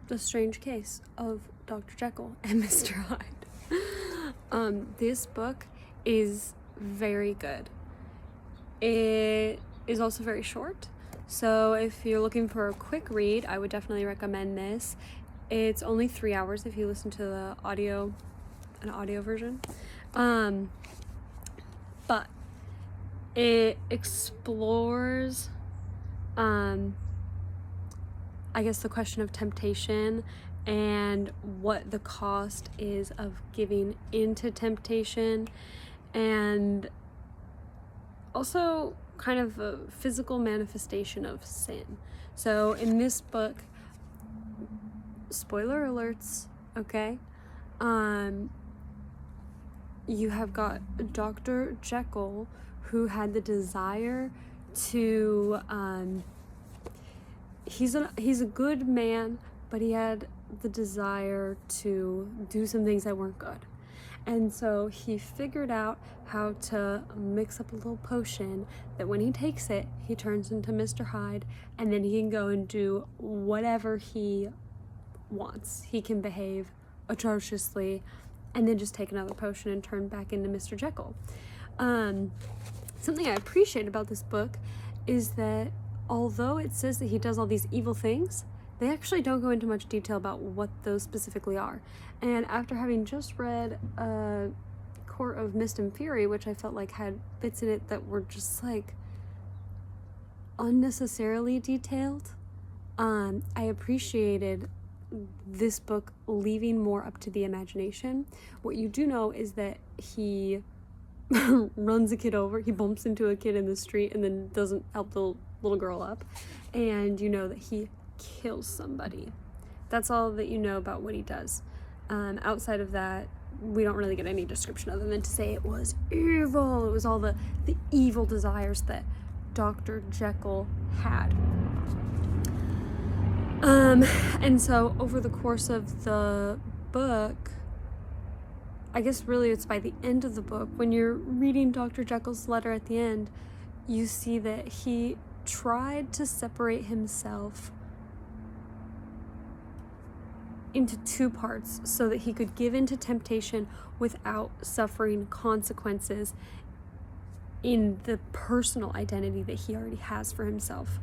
the strange case of Dr. Jekyll and Mr. Hyde. This book is very good. It is also very short, so if you're looking for a quick read, I would definitely recommend this. It's only 3 hours if you listen to the audio version. But it explores, I guess, the question of temptation and what the cost is of giving into temptation, and also kind of a physical manifestation of sin. So in this book, spoiler alerts, okay? You have got Dr. Jekyll, who had the desire to, he's a good man, but he had the desire to do some things that weren't good. And so he figured out how to mix up a little potion that when he takes it, he turns into Mr. Hyde, and then he can go and do whatever he wants. He can behave atrociously and then just take another potion and turn back into Mr. Jekyll. Something I appreciate about this book is that although it says that he does all these evil things, they actually don't go into much detail about what those specifically are. And after having just read Court of Mist and Fury, which I felt like had bits in it that were just like unnecessarily detailed, I appreciated this book leaving more up to the imagination. What you do know is that he runs a kid over, he bumps into a kid in the street and then doesn't help the little girl up, and you know that he kills somebody. That's all that you know about what he does. Outside of that, we don't really get any description other than to say it was evil. It was all the evil desires that Dr. Jekyll had. And so over the course of the book, I guess really it's by the end of the book, when you're reading Dr. Jekyll's letter at the end, you see that he tried to separate himself into two parts so that he could give into temptation without suffering consequences in the personal identity that he already has for himself.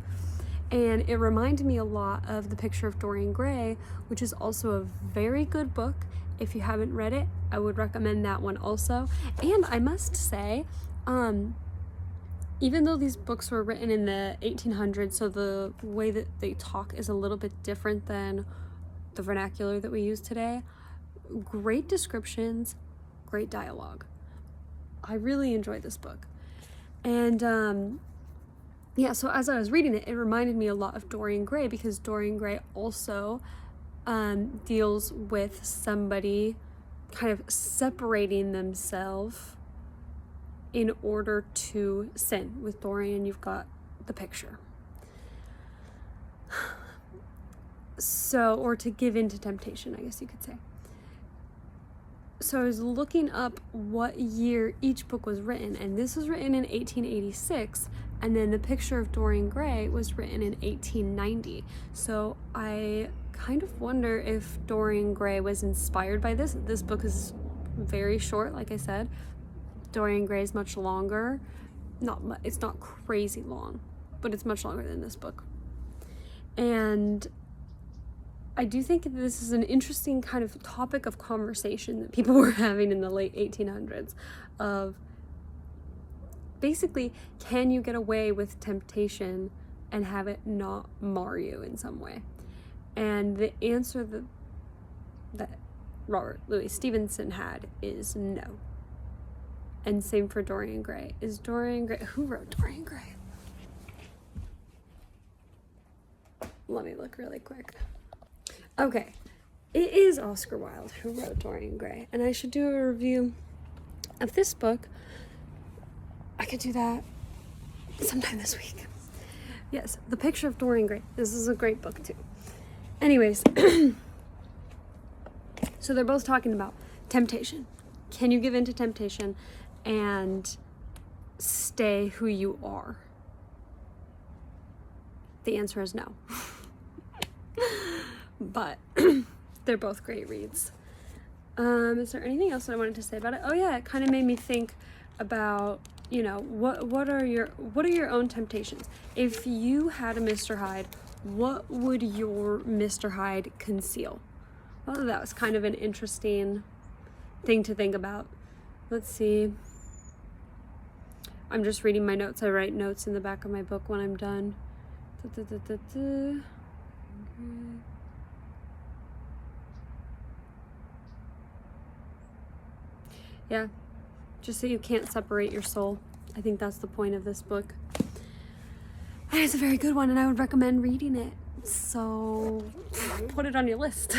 And it reminded me a lot of The Picture of Dorian Gray, which is also a very good book. If you haven't read it, I would recommend that one also. And I must say, even though these books were written in the 1800s, so the way that they talk is a little bit different than the vernacular that we use today, great descriptions, great dialogue. I really enjoyed this book. And yeah, so as I was reading it, it reminded me a lot of Dorian Gray, because Dorian Gray also deals with somebody kind of separating themselves in order to sin. With Dorian, you've got the picture. So, or to give in to temptation, I guess you could say. So I was looking up what year each book was written, and this was written in 1886, and then The Picture of Dorian Gray was written in 1890. So I kind of wonder if Dorian Gray was inspired by this. This book is very short, like I said. Dorian Gray is much longer. It's not crazy long, but it's much longer than this book. And I do think that this is an interesting kind of topic of conversation that people were having in the late 1800s of basically, can you get away with temptation and have it not mar you in some way? And the answer that Robert Louis Stevenson had is no. And same for Dorian Gray. Who wrote Dorian Gray? Let me look really quick. Okay, it is Oscar Wilde who wrote Dorian Gray, and I should do a review of this book. I could do that sometime this week. Yes, The Picture of Dorian Gray. This is a great book too. Anyways, so they're both talking about temptation. Can you give in to temptation and stay who you are? The answer is no. but they're both great reads. Is there anything else that I wanted to say about it? Oh yeah, it kind of made me think about, you know, what are your own temptations? If you had a Mr. Hyde, what would your Mr. Hyde conceal? Well, that was kind of an interesting thing to think about. Let's see. I'm just reading my notes. I write notes in the back of my book when I'm done. Yeah, just so you can't separate your soul. I think that's the point of this book. And it's a very good one, and I would recommend reading it. So put it on your list.